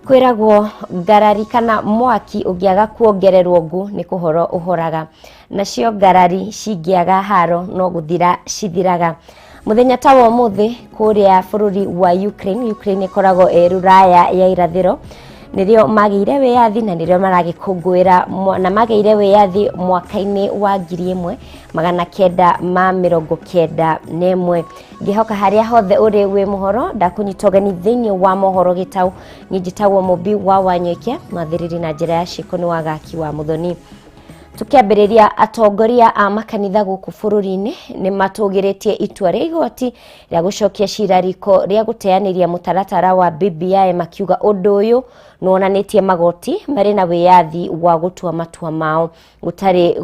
Kwiragwo ngarari kana mwaki ungiaga kuongererwo ngu ni kuhoro uhoraga, nacio ngarari cingiaga haro no guthira cithiraga. Muthenya ta wa muthi kuria bururi wa Ukraine ikoragwo ruraya ya irathiro nirio magire wiyathi na nirio maragikungwira na magire wiyathi mwaka-ini wa 1991. Ngihoka haria hothe uri wi Mohoro ndakunyitogani thiini wa Mohoro gitau njitagwo mubi wa Wanyoike mathiriri na njira ya shikoni wa gaki wa Muthoni. Tukiambiriria atongoria a makanitha guku bururi-ini ni matugiritie itua ria igoti ria gucokia cira riko ria guteaniria mutaratara wa BBI makiuga undu uyu nuonanitie magoti mari na wiyathi wa gutua matua mao gutari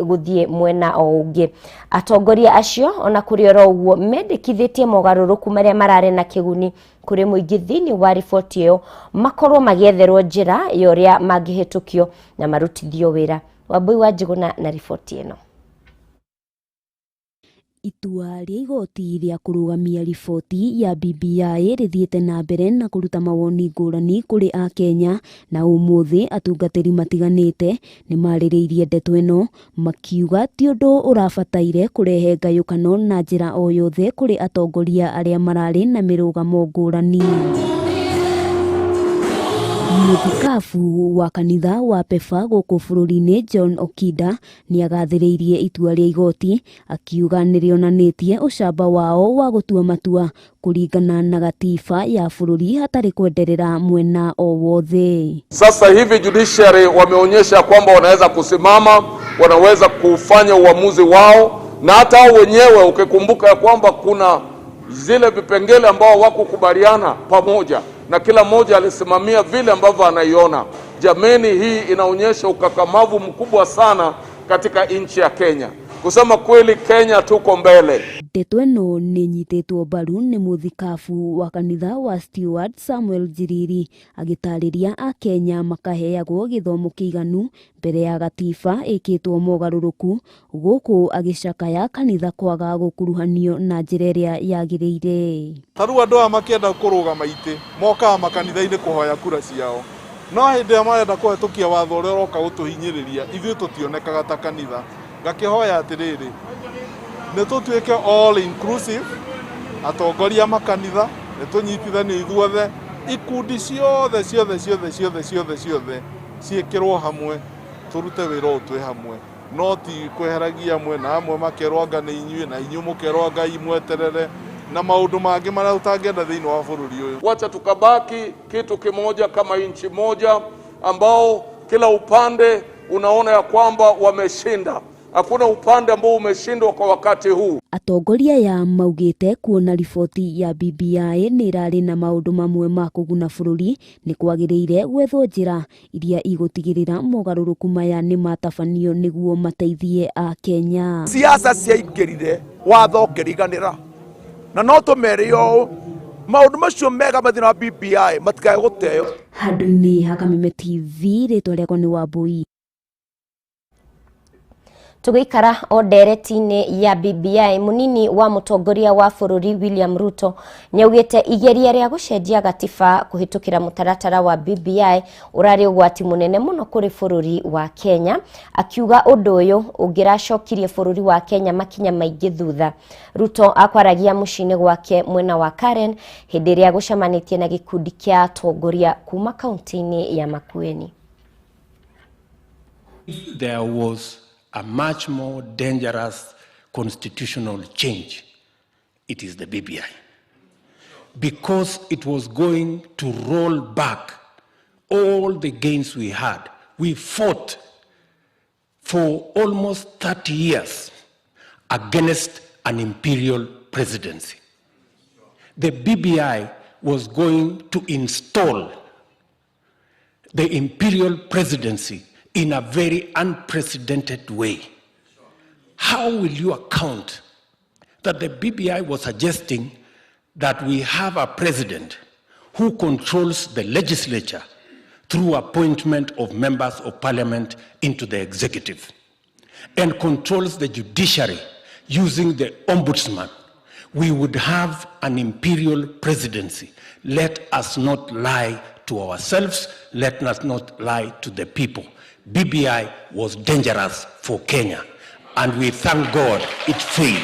guthie mwena o ungi. Atongoria acio ona kuri oro uguo mendekithitie mogaruruku maria marare na kiguni kuri muingi thiini wa riboti iyo makorwo magietherwo njira yoria mangihitukio na marutithio wira. Wambui wa Njiguna na riboti ino. Itua ria igoti ria kurugamia riboti ya BBI rithiete na mbere na kuruta mawoni ngurani kuri a Kenya, na umuthi atungatiri matiganite ni maririirie ndeto ino makiuga ti undu urabataire kurehe ngayukano na njira o yothe kuri atongoria aria marari na mirugamo ngurani. Muthikabu wa kanitha wa Pefa guku bururi-ini John Okida ni agathiriirie itua ria igoti akiuga nirionanitie ucamba wao wa gutua matua kuringana na gatiba ya bururi hatari kwenderera mwena o wothe. Sasa hivi judiciary wameonyesha kwamba wanaweza kusimama, wanaweza kufanya uamuzi wao, na hata hao wenyewe ukikumbuka ya kwamba kuna zile vipengele ambao wakukubaliana pamoja na kila mmoja alisimamia vile ambavyo anaiona. Jameni, hii inaonyesha ukakamavu mkubwa sana katika nchi ya Kenya. Kusema kweli, Kenya tuko mbele. Ndeto ino ni nyitetwo mbaru ni muthikabu wa kanitha wa Stewart Samuel Jiriri agitariria a Kenya makaheagwo githomo kiiganu mbere ya gatiba ikitwo mogaruruku guku agicakaya kanitha kwaga gukuruhanio na njira iria yagiriire. Taru andu makienda kurugama ite moka makanitha-ini kuhoya kura ciao, no hindi marenda kuhitukia watho uria uroka gutuhinyiriria ithuĩ tutionekaga ta kanitha. Ngakihoya atiriri ni tutuike all inclusive, atongoria makanitha ni tunyitithanie ithuothe, ikundi ciothe ciikirwo hamwe, turute wira utwe hamwe, no ti kweheragia amwe na amwe makerwo anga ni inyuĩ na inyuĩ mukerwo Ngai mweterere na maundu mangi maria utangenda thiini wa bururi uyu. Wacha tukabaki kitu kimoja kama nchi moja ambao kila upande unaona ya kwamba wameshinda. Hakuna upande ambao umeshindwa kwa wakati huu. Atongoria ya maugite kuona riboti ya BBI ni irari na maundu mamwe ma kuguna bururi ni kwagiriire gwethwo njira iria igutigirira mogaruruku maya ni matabanio niguo mateithie a Kenya. Siasa ciaingirire watho kiriganira na no tumerio maundu macio mega mathina wa BBI matikae guteo. Handũ-inĩ ha Kameme TV ritwa riakwa ni Wambui. Tugikara o ndereti-ini ya BBI, munini wa mutongoria wa bururi William Ruto nyaugite igeria ria gucenjia gatiba kuhitukira mutaratara wa BBI urari ugwati munene muno kuri bururi wa Kenya, akiuga undu uyu ungiracokirie bururi wa Kenya makinya maingi thutha. Ruto akwaragia mucini gwake mwena wa Karen hindi ria gucemanitie na gikundi kia atongoria kuma kaunti-ini ya Makueni. There was a much more dangerous constitutional change. It is the BBI. Because it was going to roll back all the gains we had. We fought for almost 30 years against an imperial presidency. The BBI was going to install the imperial presidency in a very unprecedented way. How will you account that the BBI was suggesting that we have a president who controls the legislature through appointment of members of parliament into the executive and controls the judiciary using the ombudsman, we would have an imperial presidency. Let us not lie to ourselves. Let us not lie to the people. BBI was dangerous for Kenya, and we thank God it failed.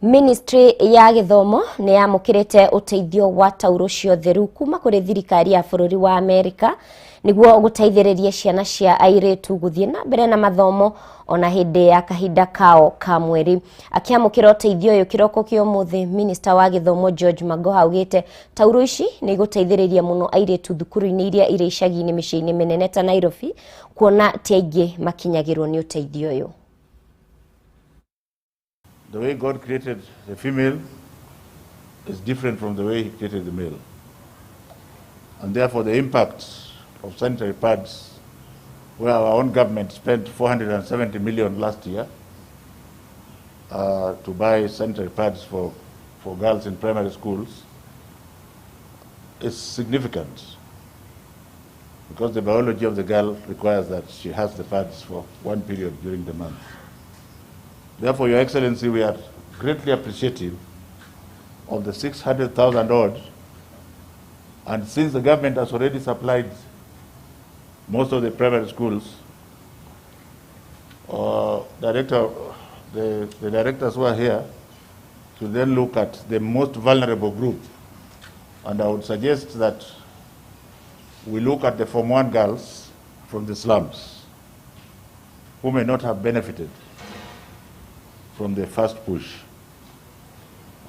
Ministry ya githomo ni yamukirite uteithio wa tauro cio theru kuma kuri thirikari ya bururi wa Amerika niguo guteithiriria ciana cia airetu guthie na mbere na mathomo ona hindi ya kahinda kao ka mweri. Akiamukira uteithio uyu kiroko kio muthi, Minister wa githomo George Magoha augite tauro ici ni guteithiriria muno airetu thukuru-ini iria ire icagi-ini micii-ini minene ta Nairobi, kuona ti aingi makinyagirwo ni uteithio uyu. The way God created the female is different from the way he created the male. And therefore the impact of sanitary pads, where our own government spent 470 million last year to buy sanitary pads for girls in primary schools, is significant, because the biology of the girl requires that she has the pads for one period during the month. Therefore, Your Excellency, we are greatly appreciative of the 600,000 odd, and since the government has already supplied most of the primary schools, the directors who are here to then look at the most vulnerable group, and I would suggest that we look at the Form 1 girls from the slums who may not have benefited from the first push.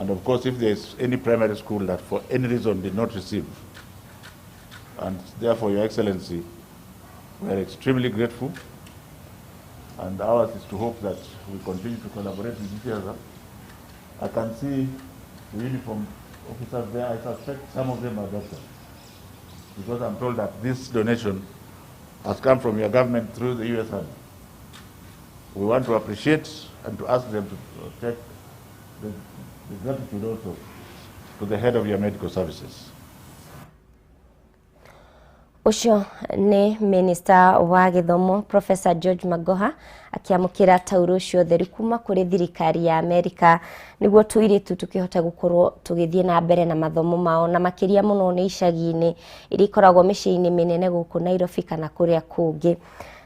And of course, if there is any primary school that for any reason did not receive, and therefore, Your Excellency, we are extremely grateful, and ours is to hope that we continue to collaborate with each other. I can see the uniform officers there. I suspect some of them are doctors, because I'm told that this donation has come from your government through the U.S. Army. We want to appreciate and to ask them to take the gratitude also to the head of your medical services. Ucio ni Minister wa githomo Professor George Magoha akiamukira tauro cio theru kuma kuri thirikari ya Amerika niguo tuiritu tukihota gukorwo tugithie na mbere na mathomo mao, na makiria muno ni icagi-ini iri koragwo micii-ini minene guku Nairobi kana kuria kungi,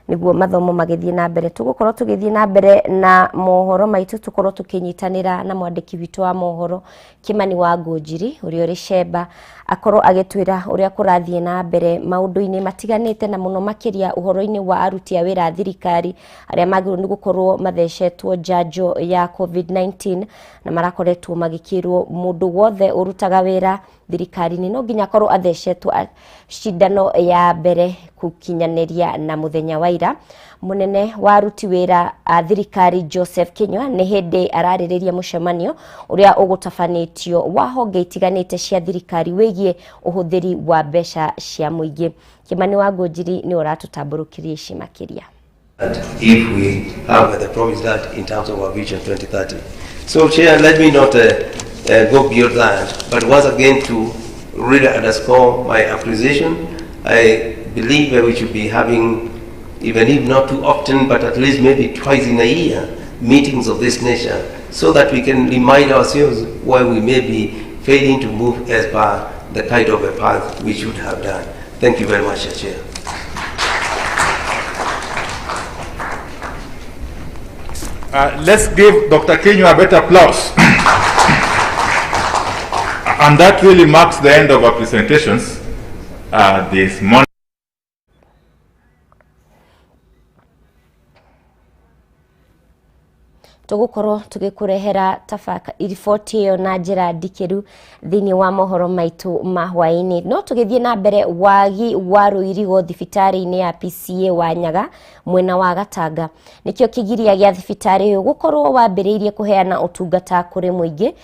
niguo mathomo magithie na mbere. Tugukorwo tugithie na mbere na mohoro maitu, tukorwo tukinyitanira na mwandiki witu wa mohoro Kimani wa Ngunjiri uri uri Shemba, akorwo agitwira uria kurathie na mbere maundu-ini matiganite, na muno makiria uhoro-ini wa aruti a wira thirikari aria magirwo ni gukorwo mathecetwo njanjo ya COVID-19, na marakoretwo magikirwo mundu wothe urutaga wira thirikari-ini no nginya akorwo athecetwo cindano ya mbere kukinyaniria na muthenya wa ira. Munene wa aruti wira a thirikari Joseph Kinyua ni hindi araririria mucemanio uria ugutafanitio wa honge itiganite cia thirikari wigie uhuthiri wa mbeca cia muingi. Kimani wa Ngunjiri ni uratutamburukiria ici makiria. If we have the promise that in terms of our vision 2030. So Chair, let me not go beyond that, but once again to really underscore my appreciation. I believe that we should be having, even if not too often, but at least maybe twice in a year, meetings of this nature, so that we can remind ourselves why we may be failing to move as per the kind of a path we should have done. Thank you very much, Chair. Let's give Dr. Kinyua a better applause. And that really marks the end of our presentations this morning. Tugukorwo tugikurehera riboti iyo na njira ndikiru thini wa mohoro maitu mahwaini. No tugithie na mbere wagi wa ruirigo thibitari-ini ya PCA wa Nyaga mwena wa Gatanga nikio kigiria gia thibitari uyu gukorwo wambiriirie kuheana utungata kuri muingi.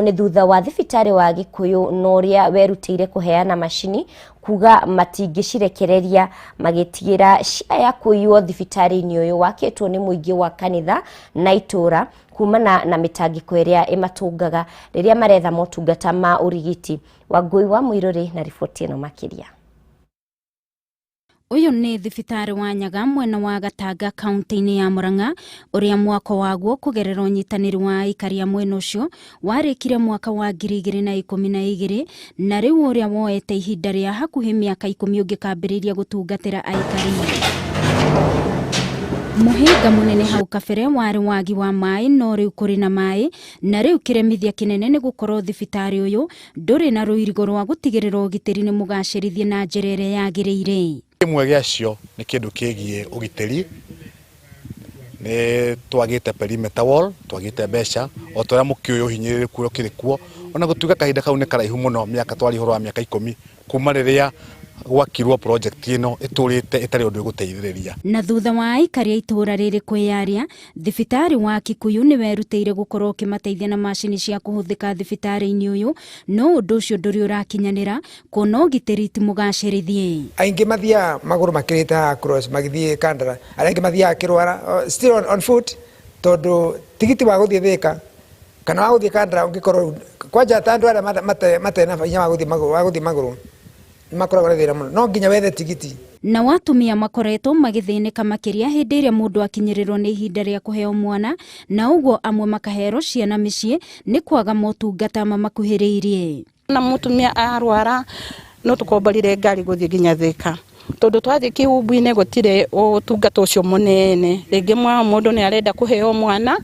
Ni thutha wa thibitari wa Gikuyu noria werutire kuheana mashini kuga matingicirekereria magitigira cia kuiywo thibitari-ini uyu wakitwo ni muingi wa kanitha na itura kumana na mitangiko iria imatungaga riria maretha motungata ma urigiti. Wangui wa Mwiruri na riboti ino makiria. Uyu ni thibitari wa Nyaga mwena wa Gatanga kaunti-ini ya Murang'a uria mwako waguo kugerera unyitaniri wa aikari mwena ucio warikire mwaka wa 2012 na riu uria woete ihinda ria hakuhi miaka 10 ungikambiriria gutungatira aikari. Muhinga munene hau kabere wari wagi wa mai no riu kuri na mai na riu kiremithia kinene ni gukorwo thibitari uyu nduri na ruirigo rwa gutigirira ugitiri ni mugacirithie na njira yagiriire. Kimwe giacio ni kindu kigie ugitiri ni twagite perimeter wall twagite besha o toria mukioyo hinyirire kuo kirikuo ona gutuga kahinda kau ni karaihu muno miaka twari horo wa miaka 10 kuma riria gwakirwo project ino iturite itari undu guteithiriria. Na thutha wa aikari itura riri kwiyaria thibitari wa Kikuyu ni werutire gukorwo kimateithia na mashini cia kuhuthika thibitari-ini uyu no undu ucio nduri urakinyanira kuno gitiri ti mugacirithie. Aingi mathia maguru makirita cross magithie Kandara aringi mathia kirwara still on foot tondu tigiti wa guthie Thika kana wa guthie Kandara ungikorwo kwanja tandu ara mate na fanya wa guthie maguru makoragwo thira muno no nginya wethe tigiti. Na watumia makoretwo magithinika makiria hindi iria mundu akinyirirwo ni ihinda ria kuheo mwana na uguo amwe makahero ciana micii ni kwaga motungata mamakuhiriirie. Na mutumia arwara no tukomborire ngari guthie nginya Thika tondu twathie kiumbu-ini gutire utungata ucio munene ringi mundu ni arenda kuheo mwana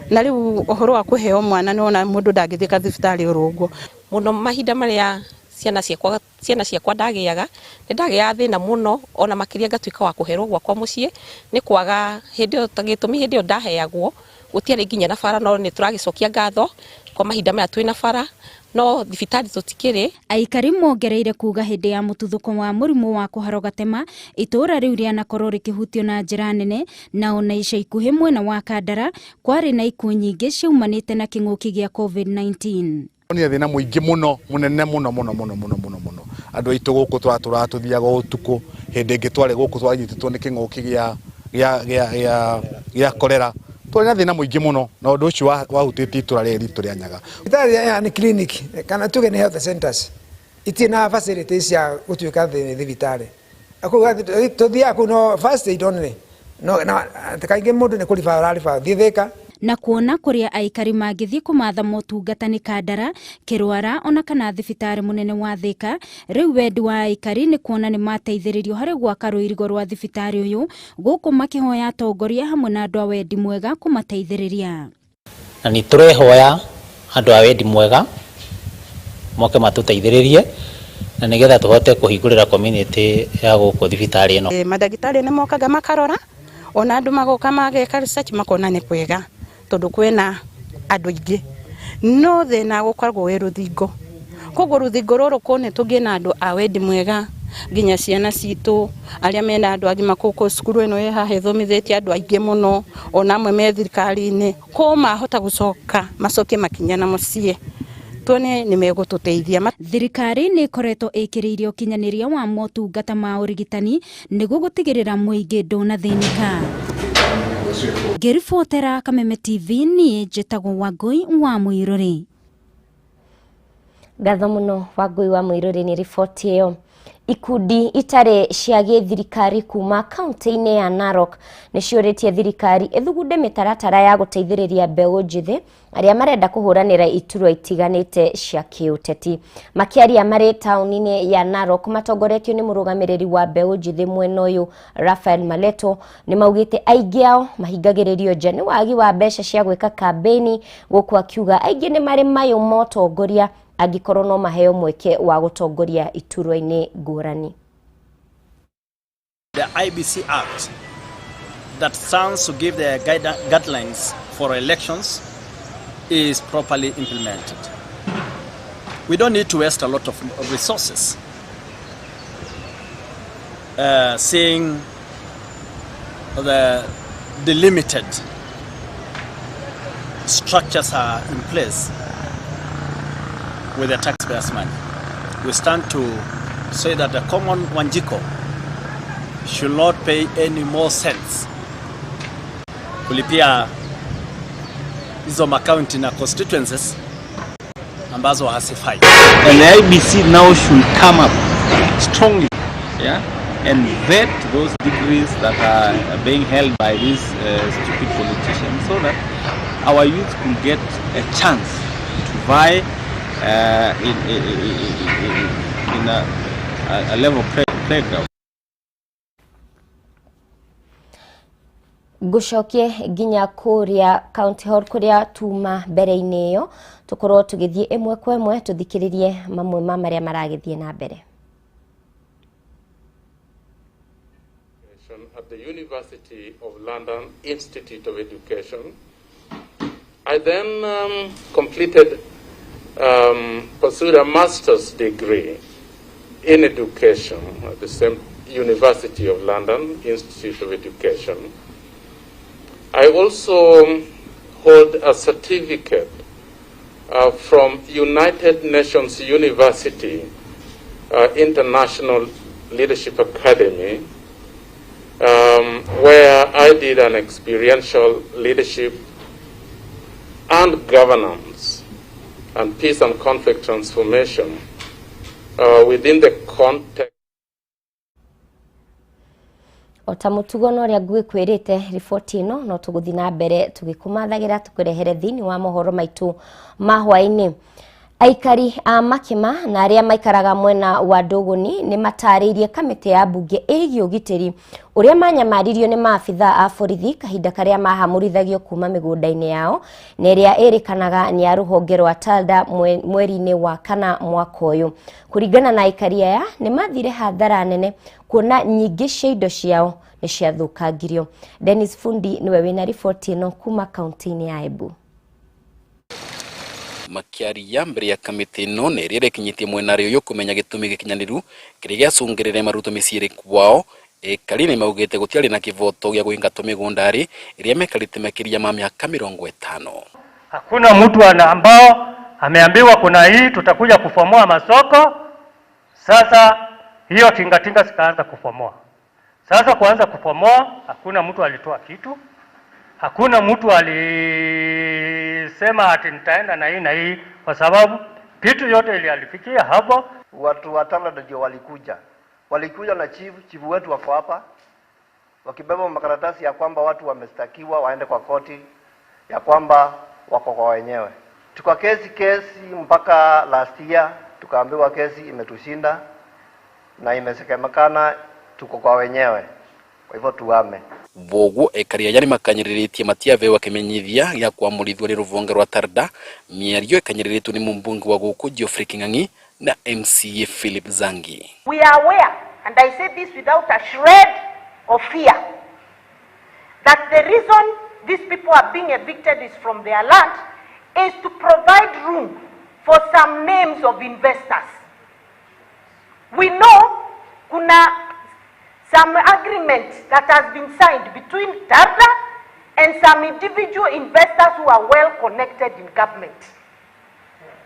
na riu uhoro wa kuheo mwana ni ona mundu ndangithika thibitari uruguo muno mahinda maria ciana ciakwa ndagiaga ni ndagia thina muno ona makiria ngatuika wa kuherwo gwakwa mucii ni kwaga hindi o tagitumi hindi o ndaheagwo gutiari nginya na bara no ni turagicokia ngatho kwa mahinda maya twina bara no thibitari tutikiri. Aikari mongereire kuga hindi ya mututhuko wa murimu wa kuharo gatema itura riu ria nakorwo rikihutio na njira nene na ona ica ikuhi mwena wa Kandara kwari na ikuũ nyingi ciumanite na king'uki gia COVID-19. Ni thina muingi muno munene muno andu aitu guku turathiaga utuku hindi ingi twari guku twanyititwo ni king'uki gia kolera twari na thina muingi muno na undu ucio wahutiti itura riri ria Nyaga. Thibitari ni clinic kana tuge ni health centers itina facilities cia gutuika thibitari akuga tuthia kuno first aid only no na kaingi mundu ni kurifa rarifa Thika na kuona kuria aikari magithie kumatha motungata ni Kandara kirwara ona kana thibitari munene wa Thika riu wendi wa aikari ni kuona ni mateithiririo hari gwaka ruirigo rwa thibitari uyu guku makihoya atongoria hamwe na andu a wendi mwega kumateithiriria. Na ni turehoya andu a wendi mwega moke matuteithiririe na nigetha tuhote kuhingurira community ya guku thibitari ino. Madagitari ni mokaga makarora ona andu magoka mageka research makona ni kwega tondu kwena andu ingi no thina gukoragwo wi ruthingo koguo ruthingo ruru kone tugie na andu a wendi mwega nginya ciana citu aria mena andu agima kuko cukuru ino ye hahe thomithetie andu aingi muno ona amwe me thirikari-ini ko mahota gucoka macoke makinyana mucie tuone ni megututeithia. Thirikari ni ikoretwo ikiriirio kinyaniria wa motungata ma urigitani niguo gutigirira muingi ndunathinika. Ngiribotera Kameme TV ni njitagwo Wangui wa Muiruri. Ngatho muno Wangui wa Muiruri ni riboti iyo. Ikundi itare cia githirikari kuma kaunti-ini ya Narok ni ciuritie thirikari ithugunde mitaratara ya guteithiriria mbeu njithi aria marenda kuhuranira iturwa itiganite cia kiuteti. Makiaria mari tauni-ini ya Narok matongoretio ni murugamiriri wa mbeu njithi mwena uyu Rafael Maleto ni maugite aingi ao mahingagiririo nja ni wagi wa mbeca cia gwika kambeni guku akiuga aingi ni mari mayo motongoria agikorwo no maheo mweke wa gutongoria iturwa-ini ngurani. The IBC Act that stands to give the guidelines for elections is properly implemented. We don't need to waste a lot of resources seeing the limited structures are in place with the taxpayers' money. We stand to say that the common Wanjiko should not pay any more cents kulipia hizo makaunti na constituencies ambazo hasifai. And the IBC now should come up strongly, and vet those degrees that are being held by these stupid politicians, so that our youth could get a chance to vie in a level playground. Gucokie nginya kuria county hall kuria tuma mbere-ini iyo tukorwo tugithie imwe kwa imwe tuthikiririe mamwe ma maria maragithie na mbere. At the University of London Institute of Education. I then pursued a master's degree in education at the same University of London Institute of Education. I also hold a certificate from United Nations University International Leadership Academy, where I did an experiential leadership and governance and peace and conflict transformation within the context. Otamutugo no ria ngwikwirite riboti ino no tuguthi na mbere tugikumathagira tukurehere thini wa mohoro maitu mahwa-ini. Aikari a Makima na aria maikaraga mwena wa Nduguni ni matariirie kamiti ya bunge ĩgiĩ ũgitĩri uria manyamaririo ni maabitha a borithi kahinda karia mahamurithagio kuma migunda-ini yao na iria erikanaga ni ya rũhonge rwa Talda mweri-ini wa kana mwaka ũyũ. Kuringana na aikari aya ni mathire hathara nene kuona nyingi cia indo ciao ni ciathukangirio. Dennis Fundi niwe wina riboti ino kuma kaunti-ini ya Embu. Makiaria mbere ya kamiti ino na iria irekinyitie mwena rĩũyũ kumenya gĩtũmi gĩkinyanĩru kĩrĩa gĩacũngĩrĩirie maruto mĩciĩ kwao. Aikari maugĩte gũtiarĩ na kĩvoto gĩa kũingatwo mĩgũnda-rĩ ĩrĩa mekarĩte makĩria ma miaka 50. Hakuna mtu ambao ameambiwa kuna hii tutakuja kufomoa masoko. Sasa hiyo tingatinga zikaanza kufomoa. Sasa kuanza kufomoa, hakuna mtu alitoa kitu. Hakuna mtu alisema ati nitaenda na hii kwa sababu kitu yote ili alifikia hapo. Watu wa Talada ndio walikuja na chief wetu wako hapa wakibeba makaratasi ya kwamba watu wamestakiwa waende kwa koti ya kwamba wako kwa wenyewe. Tuka kesi mpaka last year tukaambiwa kesi imetushinda na imesekemekana tuko kwa wenyewe. Kwa hivyo tuame. Bogu ekaria yari makanyiritie matiave wakimenyithia ya kuamurithwa ni ruvonge rwa Tarda miario ekanyiriritwo ni mumbunge wa guku Geoffrey King'ang'i na MCA Philip Zangi. We are aware, and I say this without a shred of fear, that the reason these people are being evicted is from their land is to provide room for some names of investors. We know kuna some agreement that has been signed between Tarda and some individual investors who are well connected in government.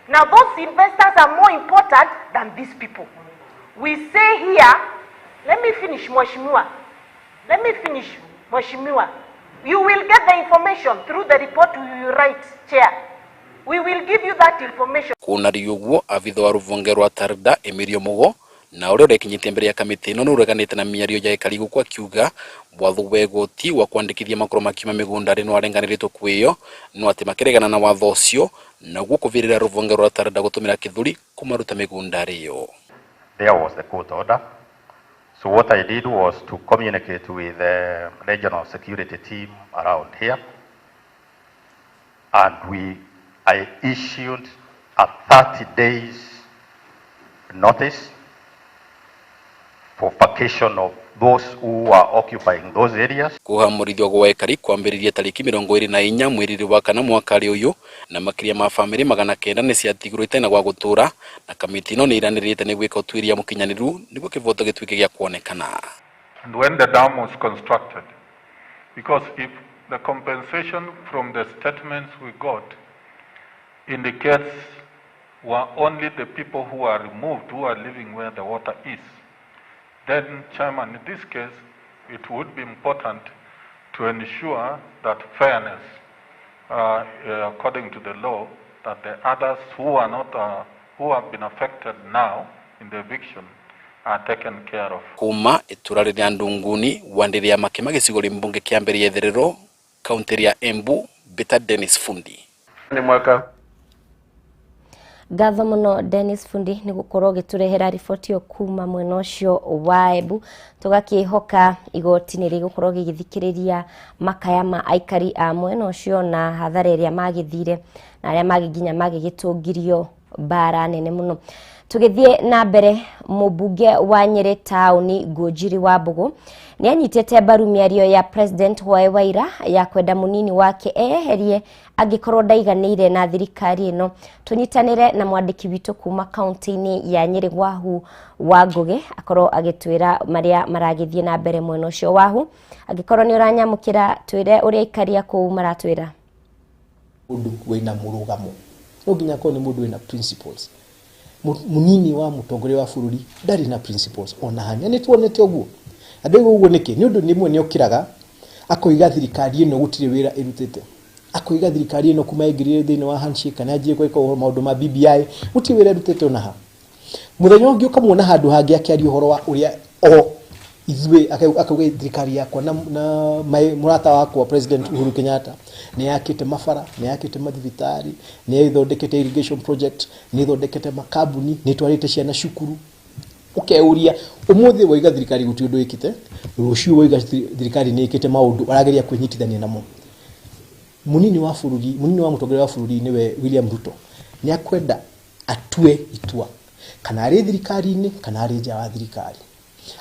Now those investors are more important than these people. We say here, let me finish Mheshimiwa. You will get the information through the report you write, Chair. We will give you that information. Kuna riuguo avitho wa ruvonge rwa Tarda Emirio Mugo na uria urekinyite mbere ya kamiti ino nureganite na miario ya ekari guku akiuga watho wegoti wa kwandikithia makoro makiuma migunda-ri no arenganiritwo kwiyo no ati makiregana na watho ucio na guku virira ruvonge rwa Tarda gutumira kithuri kumaruta migunda-ri yo. There was the court order. So what I did was to communicate with the regional security team around here, and I issued a 30 days notice for vacation of those who are occupying those areas. Kuhamurithio gwa ekari kwambĩrĩria tariki 24 mweri wa kana mwaka ũyũ na makiria ma family 900 nĩ ciatigũrĩte na gwa gũtũra na kamiti ino nĩ iranĩrĩte nĩ gwĩka ũtuĩria mũkinyanĩru nĩguo kĩvoto gĩtuĩke gĩa kuonekana. And when the dam was constructed, because if the compensation from the statements we got indicates were only the people who are removed, who are living where the water is, then, Chairman, in this case, it would be important to ensure that fairness, according to the law, that the others who are not, who have been affected now in the eviction, are taken care of. Kuma itura rya Ndunguni wandiria makima gicigo rimbunge kia mbere yetherero kaunti ya Embu Beta Dennis Fundi Ni mwaka Gatho muno Dennis Fundi ni gukorwo giturehera riboti yo kuma mwena ucio wa Embu tugakihoka igoti ni rigukorwo gigithikiriria makaya ma aikari a mwena ucio na hathara iria magithire na aria magiginya magigitungirio bara nene muno. Tugithie na mbere mubunge wa Nyeri tauni Ngũnjiri wa Mbugu ni anyitete mbaru miario ya President Waira ya kwenda munini wake eherie angikorwo ndaiganire na thirikari ino. Tunyitanire na mwandiki witu kuma kaunti-ini ya Nyeri Wahu wa Ngugi akorwo agitwira maria maragithie na mbere mwena ucio Wahu. Angikorwo ni uranyamukira twire uria ikaria ku maratwira mundu wina murugamo no nginya ko ni mundu wina principles. Munini wa mutongoria wa bururi ndari na principles ona hanya ni tuonete oguo andego uguo niki ni undu nimwe ni okiraga akoiga thirikari ino gutire wira irutite akoiga thirikari ino kuma igirire thini wa handshake kana ajie kwa maundu ma BBI gutire wira irutite ona ha muthenya ungi ukamuona handu hangi akiaria uhoro wa uria izwe akauga thirikari yakwa na murata wakwa President Uhuru Kenyatta ni yakite mafara ni yakite mathibitari ni ithondekete irrigation project ni ithondekete makabuni ni twarite ciana cukuru ukeuria umuthi waiga thirikari guti undu ikite rucio waiga thirikari ni ikite maundu arageria kunyitithania namo. Munini wa bururi munini wa mutongoria wa bururi niwe William Ruto ni akwenda atue itua kana ari thirikari-ini kana ari nja wa thirikari.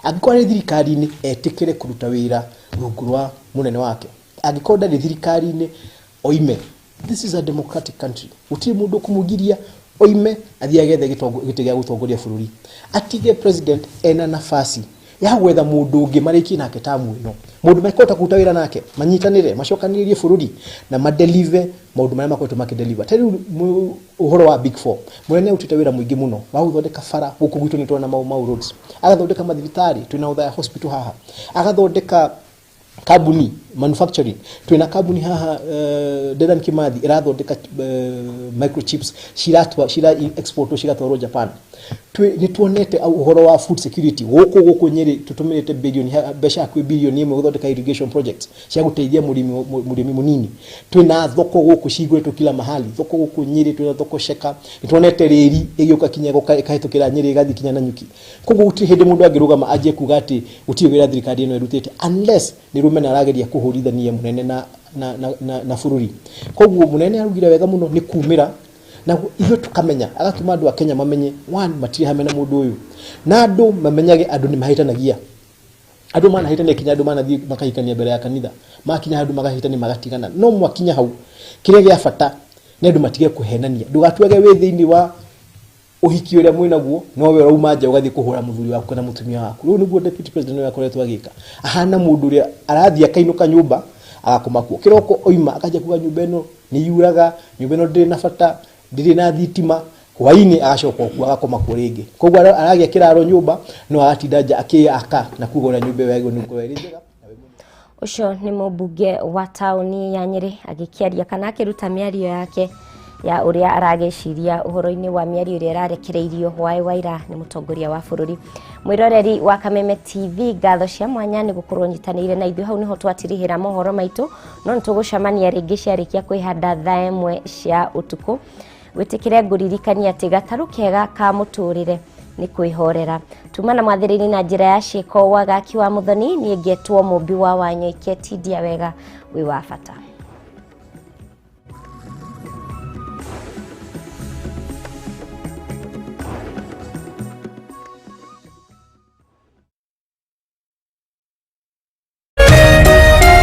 Angikora ni thirikari-ini etikire kuruta wira rungu rwa munene wake. Angikora ni thirikari-ini oime. This is a democratic country. Utiri mundu kumugiria oime athia gethe gite gya gutongoria bururi. Atige president ena nafasi ya gwetha mundu ungi mariki nake tamu ino. Mundu makota kuruta wira nake manyitanire macokanirie bururi na madelive maundu maria makoto makideliver. Tari uhoro wa big four munene utita wira muingi muno wa guthondeka fara guku gwitu ni twana mau roads agathondeka mathibitari twina utha hospital haha agathondeka kabuni manufacturing twina kabuni haha Dedan Kimathi irathondeka microchips shira export shigatwaro Japan ni tuonete uhoro wa food security guku Nyeri tutumirite bilioni besha kwi bilioni imwe guthondeka irrigation projects cia guteithia murimi munini twina thoko guku cigwetu kila mahali thoko guku Nyeri twina thoko sheka tuonete riri igioka kinyego kahitukira Nyeri gathi kinya na nyuki koguo uti hindi mundu angirugama aje kuga ati uti wira thirikari ino irutite unless ni rumena arageria kuhurithania munene na bururi. Koguo munene arugire wega muno ni kumira na iyo tukamenya agatuma andu a Kenya mamenye one matiri hamena mundu uyu na andu mamenyage andu ni mahitanagia andu manahitania kinya andu manathie makahikania mbere ya kanitha makinya andu magahitania magatigana no mwakinya hau kiria gya bata ni andu matige kuhenania ndugatuage wi thiini wa uhiki uria mwina guo no we rauma nja ugathie kuhura muthuri waku na mutumia waku riu niguo deputy president we akoretwo agika ahana mundu uria arathia kainuka nyumba agakomakuo kiroko oima akaja kuga nyumba ino ni yuraga nyumba ino ndiri na bata ndiri na thitima hwaini agacoka kuo agakomakuo ringi koguo aragia kiraro nyumba no agatinda nja akiaka na kugora nyumba wego niko weri njega. Ucio ni mubunge wa tauni ya Nyeri agikiaria kana akiruta miario yake ya uria arageciria uhoro-ini wa miario iria irarekereirio Waira ni mutongoria wa bururi. Mwiroreri wa Kameme TV gatho cia mwanya ni gukorwo nyitanire na ithu hau niho twatirihira mohoro maitu no nitugucamania ringi ciarikia kwihanda thaa 1 cia utuku. Witikire nguririkania ati gataru kega ka muturire ni kwihorera. Tumana mwathiriri na njira ya ciiko wagaki wa muthoni ni ngetwo mumbi wa wanyo ikietidia wega wi wa bata.